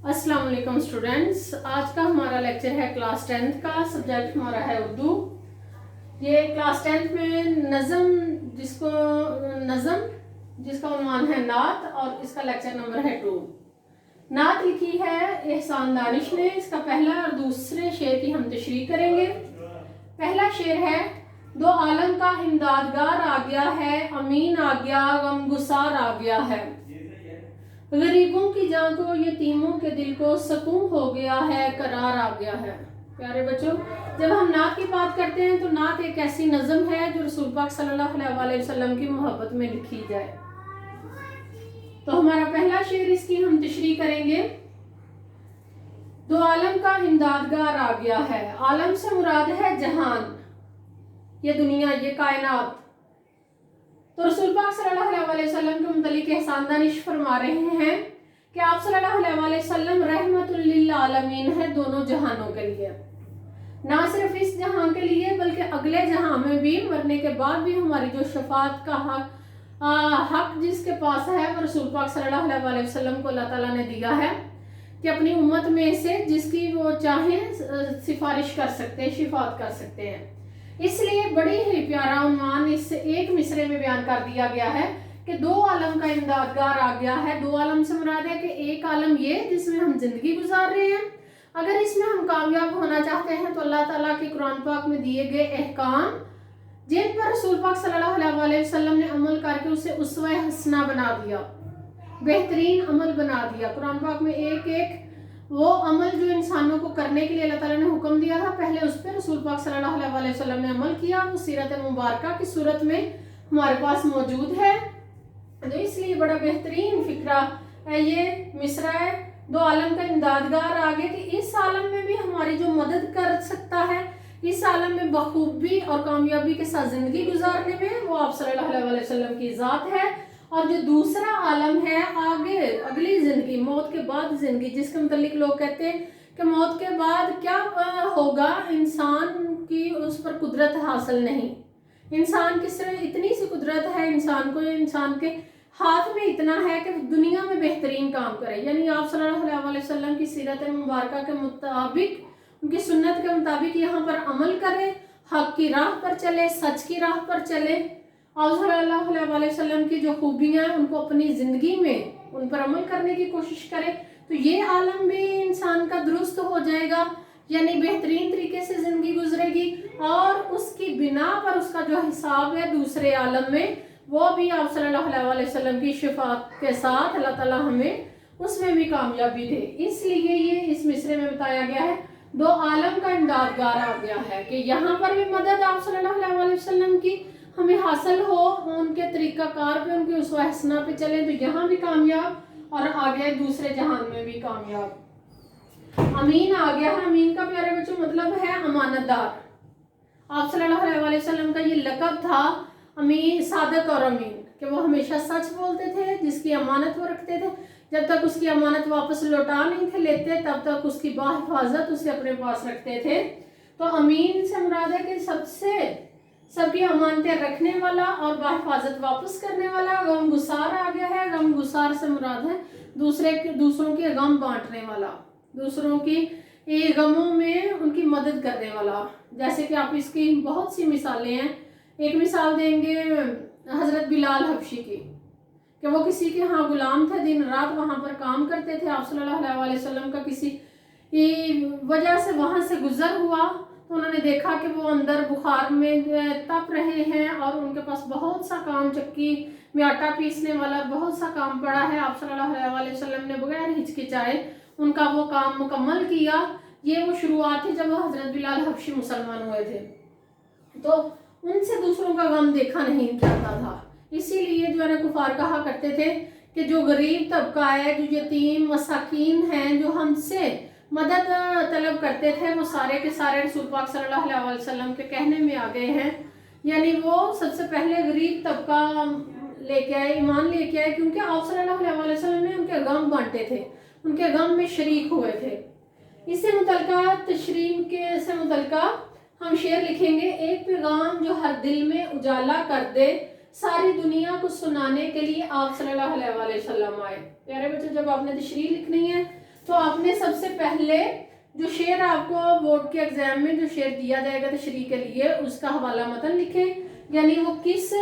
अस्सलाम वालेकुम स्टूडेंट्स। आज का हमारा लेक्चर है क्लास 10th का। सब्जेक्ट हमारा है उर्दू। ये क्लास 10th में नज़म जिसका उन्वान है नात और इसका लेक्चर नंबर है 2। नात लिखी है एहसान दानिश ने। इसका पहला और दूसरे शेर की हम तशरीह करेंगे। पहला शेर है, दो आलम का इमदादगार आ गया है, अमीन आ गया, गमगुसार आ गया है, गरीबों की जान को, यतीमों के दिल को सुकून हो गया है, करार आ गया है। प्यारे बच्चों, जब हम नात की बात करते हैं तो नात एक ऐसी नज़म है जो रसूल पाक सल्लल्लाहु अलैहि वसल्लम की मोहब्बत में लिखी जाए। तो हमारा पहला शेर, इसकी हम तशरीह करेंगे। दो आलम का इमदादगार आ गया है। आलम से मुराद है जहान, ये दुनिया, ये कायनात। तो रसूल पाक सल्लल्लाहु अलैहि वसल्लम के मुतल्लिक एहसान दानिश फरमा रहे हैं कि आप सल्लल्लाहु अलैहि वसल्लम रहमतुल लिल आलमीन है, दोनों जहानों के लिए। ना सिर्फ इस जहां के लिए बल्कि अगले जहां में भी, मरने के बाद भी हमारी जो शफात का हक जिसके पास है वो रसूल पाक सल्लल्लाहु अलैहि वसल्लम को अल्लाह ताला ने दिया है कि अपनी उम्मत में से जिसकी वो चाहें सिफारिश कर सकते हैं, शिफात कर सकते हैं। इसलिए बड़ी ही प्यारा उन्वान इस एक मिसरे में बयान कर दिया गया है कि दो आलम का इमदादगार आ गया है। दो आलम से मुराद है कि एक आलम ये जिसमें हम जिंदगी गुजार रहे हैं, अगर इसमें हम कामयाब होना चाहते हैं तो अल्लाह ताला के कुरान पाक में दिए गए अहकाम, जिन पर रसूल पाक सल्लल्लाहु अलैहि वसल्लम ने अमल करके उसे उसवा हसना बना दिया, बेहतरीन अमल बना दिया। कुरान पाक में एक एक वो अमल जो इंसानों को करने के लिए अल्लाह ताला ने हुक्म दिया था, पहले उस पर रसूल पाक सल्लल्लाहु अलैहि वसल्लम ने अमल किया। वो सीरत मुबारका की सूरत में हमारे पास मौजूद है। तो इसलिए बड़ा बेहतरीन फिक्रा है ये मिसरा है, दो आलम का इमदादगार आ गया, कि इस आलम में भी हमारी जो मदद कर सकता है, इस आलम में बखूबी और कामयाबी के साथ जिंदगी गुजारने में, वो आप सल्लल्लाहु अलैहि वसल्लम की ज़ात है। और जो दूसरा आलम है आगे अगली जिंदगी, मौत के बाद जिंदगी, जिसके मुतालिक लोग कहते हैं कि मौत के बाद क्या होगा, इंसान की उस पर कुदरत हासिल नहीं। इंसान की सिर्फ इतनी सी कुदरत है, इंसान के हाथ में इतना है कि दुनिया में बेहतरीन काम करे। यानी आप सल्लल्लाहु अलैहि वसल्लम की सीरत मुबारका के मुताबिक, उनकी सुन्नत के मुताबिक यहाँ पर अमल करे, हक की राह पर चले, सच की राह पर चले, और सल्लल्लाहु अलैहि वसल्लम की जो खूबियाँ हैं उनको अपनी ज़िंदगी में उन पर अमल करने की कोशिश करे, तो ये आलम भी इंसान का दुरुस्त हो जाएगा, यानी बेहतरीन तरीके से ज़िंदगी गुजरेगी। और उसकी बिना पर उसका जो हिसाब है दूसरे आलम में, वो भी आप सल्लल्लाहु अलैहि वसल्लम की शिफात के साथ अल्लाह ताला हमें उसमें भी कामयाबी दे। इसलिए ये इस मिसरे में बताया गया है, दो आलम का इमदादगार आ गया है, कि यहाँ पर भी मदद आप सल्लल्लाहु अलैहि वसल्लम की हमें हासिल हो, उनके तरीक़ाकार पे, उनके उसवा हसना पे चले तो यहाँ भी कामयाब, और आगे दूसरे जहान में भी कामयाब। अमीन आ गया है। अमीन का प्यारे बच्चों मतलब है अमानतदार। आप सल्लल्लाहु अलैहि वसल्लम का ये लक़ब था अमीन, सादिक और अमीन, कि वो हमेशा सच बोलते थे, जिसकी अमानत वो रखते थे। जब तक उसकी अमानत वापस लौटा नहीं थे लेते, तब तक उसकी बाहिफाजत उसे अपने पास रखते थे। तो अमीन से मुराद है कि सबकी अमानतें रखने वाला और बाहिफाजत वापस करने वाला। गमगुसार आ गया है। गमगुसार से मुराद है दूसरों के गम बांटने वाला, दूसरों की गमों में उनकी मदद करने वाला। जैसे कि आप इसकी बहुत सी मिसालें हैं। एक मिसाल देंगे हज़रत बिलाल हबशी की, कि वो किसी के यहाँ गुलाम थे, दिन रात वहाँ पर काम करते थे। आप सल्लल्लाहु अलैहि वसल्लम का किसी वजह से वहाँ से गुजर हुआ, तो उन्होंने देखा कि वो अंदर बुखार में तप रहे हैं और उनके पास बहुत सा काम, चक्की में आटा पीसने वाला बहुत सा काम पड़ा है। आप सल्लल्लाहु अलैहि वसल्लम ने बगैर हिचकिचाए उनका वो काम मुकम्मल किया। ये वो शुरुआत थी जब हज़रत बिलाल हबशी मुसलमान हुए थे। तो उनसे दूसरों का गम देखा नहीं जाता था, इसीलिए जो है ना कुफार कहा करते थे कि जो गरीब तबका है, जो यतीम मसाकीन हैं, जो हमसे मदद तलब करते थे, वो सारे के सारे रसूल पाक सल्लल्लाहु अलैहि वसल्लम के कहने में आ गए हैं। यानी वो सबसे पहले गरीब तबका लेके आए, ईमान लेके आए, क्योंकि आप सल्लल्लाहु अलैहि वसल्लम ने उनके गम बांटे थे, उनके गम में शरीक हुए थे। इससे मुतल्लिका तशरीह के से मुतल्लिका हम शेर लिखेंगे। एक पैगाम जो हर दिल में उजाला कर दे, सारी दुनिया को सुनाने के लिए आप सल्लल्लाहु अलैहि वसल्लम आए। प्यारे बच्चों, जब आपने तशरीह लिखनी है تو آپ نے سب سے پہلے جو شعر آپ کو بورڈ کے ایگزام میں جو شعر دیا جائے گا تشریح کے لیے اس کا حوالہ متن لکھیں، یعنی وہ کس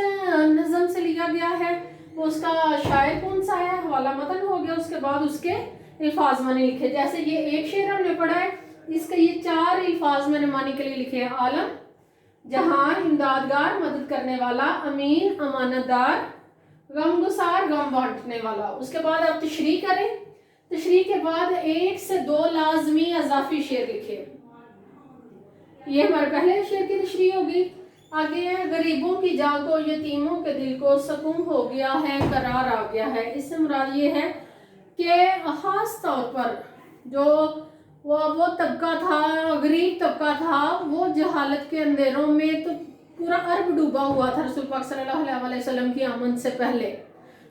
نظم سے لیا گیا ہے، وہ اس کا شاعر کون سا ہے، حوالہ متن ہو گیا، اس کے بعد اس کے الفاظ معنی لکھے۔ جیسے یہ ایک شعر ہم نے پڑھا ہے، اس کا یہ 4 الفاظ میں نے معنی کے لیے لکھے ہیں: عالم، جہان، امدادگار، مدد کرنے والا، امین، امانت دار، غم گسار، غم بانٹنے والا۔ اس کے بعد آپ تشریح کریں، تشریح کے بعد 1 سے 2 لازمی اضافی شعر لکھے۔ یہ ہمارے پہلے شعر کی تشریح ہوگی۔ آگے ہے غریبوں کی جان کو، یتیموں کے دل کو سکون ہو گیا ہے، قرار آ گیا ہے۔ اس سے مراد یہ ہے کہ خاص طور پر جو وہ طبقہ تھا، غریب طبقہ تھا، وہ جہالت کے اندھیروں میں تو پورا عرب ڈوبا ہوا تھا رسول پاک صلی اللہ علیہ وسلم کی آمد سے پہلے۔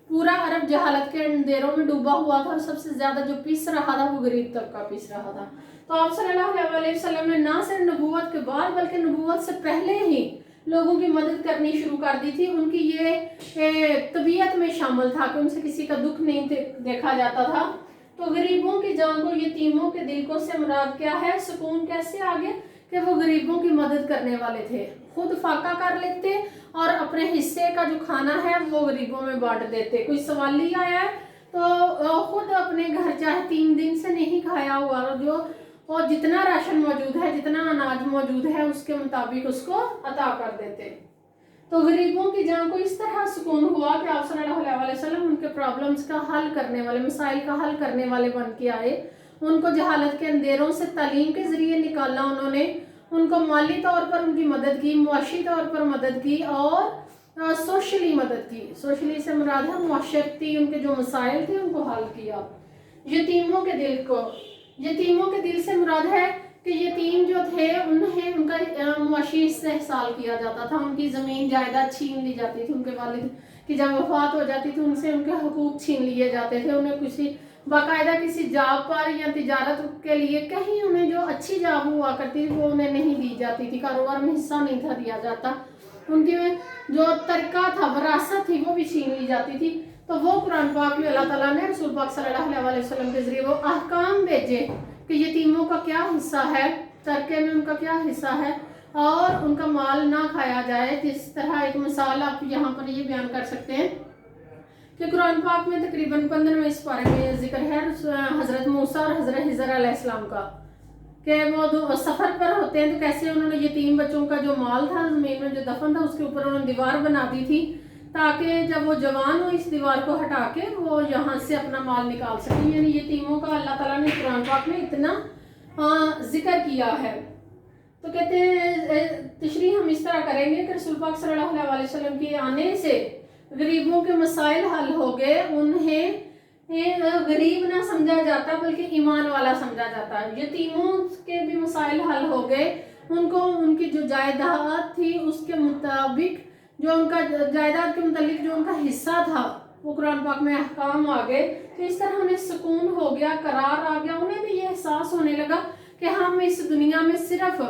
پورا عرب جہالت کے اندھیروں میں ڈوبا ہوا تھا اور سب سے زیادہ جو پیس رہا تھا وہ غریب طبقہ پیس رہا تھا۔ تو آپ صلی اللہ علیہ وسلم نے نہ صرف نبوت کے بعد بلکہ نبوت سے پہلے ہی لوگوں کی مدد کرنی شروع کر دی تھی۔ ان کی یہ طبیعت میں شامل تھا کہ ان سے کسی کا دکھ نہیں دیکھا جاتا تھا۔ تو غریبوں کی جان کو، یتیموں کے دل کو سے مراد کیا ہے؟ سکون کیسے آگے کہ وہ غریبوں کی مدد کرنے والے تھے، خود فاقہ کر لیتے اور اپنے حصے کا جو کھانا ہے وہ غریبوں میں بانٹ دیتے۔ کوئی سوالی آیا ہے تو خود اپنے گھر چاہے 3 دن سے نہیں کھایا ہوا اور جتنا راشن موجود ہے، جتنا اناج موجود ہے اس کے مطابق اس کو عطا کر دیتے۔ تو غریبوں کی جان کو اس طرح سکون ہوا کہ آپ صلی اللہ علیہ وسلم ان کے پرابلمز کا حل کرنے والے، مسائل کا حل کرنے والے بن کے آئے۔ ان کو جہالت کے اندھیروں سے تعلیم کے ذریعے نکالا انہوں نے، ان کو مالی طور پر ان کی مدد کی، معاشی طور پر مدد کی اور سوشلی مدد کی۔ سوشلی سے مراد ہے معاشرتی ان کے جو مسائل تھے ان کو حل کیا۔ یتیموں کے دل کو، یتیموں کے دل سے مراد ہے کہ یتیم جو تھے انہیں ان کا معاشی استحصال کیا جاتا تھا، ان کی زمین جائیداد چھین لی جاتی تھی، ان کے والد کی جب وفات ہو جاتی تھی ان سے ان کے حقوق چھین لیے جاتے تھے، انہیں کسی باقاعدہ کسی جاب پر یا تجارت کے لیے کہیں انہیں جو اچھی جاب ہوا کرتی تھی وہ انہیں نہیں دی جاتی تھی، کاروبار میں حصہ نہیں تھا دیا جاتا، ان کی جو ترکہ تھا، وراثت تھی وہ بھی چھین لی جاتی تھی۔ تو وہ قرآن پاک میں اللہ تعالیٰ نے رسول پاک صلی اللہ علیہ وسلم کے ذریعے وہ احکام بھیجے کہ یتیموں کا کیا حصہ ہے، ترکے میں ان کا کیا حصہ ہے اور ان کا مال نہ کھایا جائے۔ جس طرح ایک مثال آپ یہاں پر یہ بیان کر سکتے ہیں کہ قرآن پاک میں تقریباً 15 اس بارے میں ذکر ہے حضرت موسیٰ اور حضرت خضر علیہ السلام کا، کہ وہ سفر پر ہوتے ہیں تو کیسے انہوں نے یتیم بچوں کا جو مال تھا زمین میں جو دفن تھا اس کے اوپر انہوں نے دیوار بنا دی تھی تاکہ جب وہ جوان ہو اس دیوار کو ہٹا کے وہ یہاں سے اپنا مال نکال سکیں۔ یعنی یتیموں کا اللہ تعالیٰ نے قرآن پاک میں اتنا ذکر کیا ہے۔ تو کہتے ہیں تشریح ہم اس طرح کریں گے کہ رسول پاک صلی اللہ علیہ وسلم کے آنے سے غریبوں کے مسائل حل ہو گئے، انہیں غریب نہ سمجھا جاتا بلکہ ایمان والا سمجھا جاتا ہے۔ یتیموں کے بھی مسائل حل ہو گئے، ان کو ان کی جو جائیداد تھی اس کے مطابق جو ان کا جائیداد کے متعلق جو ان کا حصہ تھا وہ قرآن پاک میں احکام آ گئے۔ تو اس طرح انہیں سکون ہو گیا، قرار آ گیا، انہیں بھی یہ احساس ہونے لگا کہ ہم اس دنیا میں صرف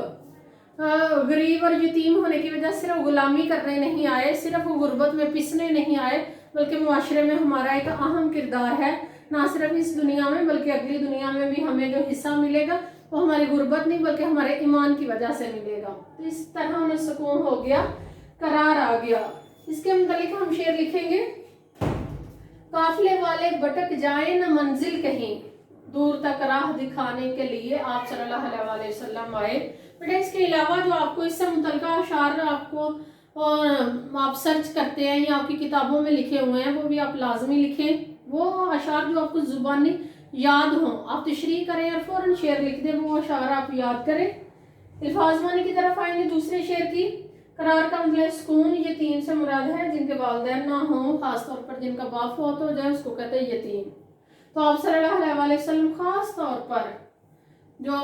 غریب اور یتیم ہونے کی وجہ صرف غلامی کرنے نہیں آئے، صرف غربت میں پسنے نہیں آئے، بلکہ معاشرے میں ہمارا ایک اہم کردار ہے، نہ صرف اس دنیا میں بلکہ اگلی دنیا میں بھی ہمیں جو حصہ ملے گا وہ ہماری غربت نہیں بلکہ ہمارے ایمان کی وجہ سے ملے گا۔ تو اس طرح انہیں سکون ہو گیا، قرار آ گیا۔ اس کے متعلق ہم شعر لکھیں گے: قافلے والے بھٹک جائیں نہ منزل کہیں، دور تک راہ دکھانے کے لیے آپ صلی اللہ علیہ وسلم آئے۔ بیٹا اس کے علاوہ جو آپ کو اس سے متعلقہ اشعار آپ سرچ کرتے ہیں یا آپ کی کتابوں میں لکھے ہوئے ہیں وہ بھی آپ لازمی لکھیں۔ وہ اشعار جو آپ کو زبانی یاد ہوں آپ تشریح کریں اور فوراً شعر لکھ دیں، وہ اشعار آپ یاد کریں۔ الفاظ معنی کی طرف آئیں گے دوسرے شعر کی۔ قرار کا مطلب سکون، یتیم سے مراد ہے جن کے والدین نہ ہوں، خاص طور پر جن کا باپ فوت ہو جائے اس کو کہتے ہیں یتیم۔ تو آپ صلی اللہ علیہ وسلم خاص طور پر جو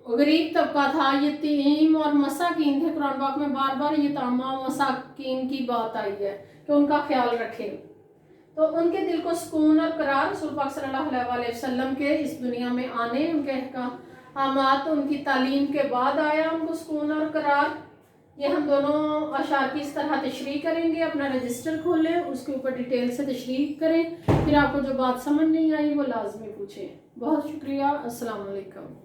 غریب طبقہ تھا، یتیم اور مساکین تھے، قرآن پاک میں بار بار یتامہ و مساکین کی بات آئی ہے کہ ان کا خیال رکھیں۔ تو ان کے دل کو سکون اور قرار رسول پاک صلی اللہ علیہ وسلم کے اس دنیا میں آنے، ان کے احکامات ان کی تعلیم کے بعد آیا ان کو سکون اور قرار۔ ये हम दोनों अशार की इस तरह तशरीह करेंगे। अपना रजिस्टर खोलें, उसके ऊपर डिटेल से तशरीह करें, फिर आपको जो बात समझ नहीं आई वो लाजमी पूछें। बहुत शुक्रिया। अस्सलाम वालेकुम।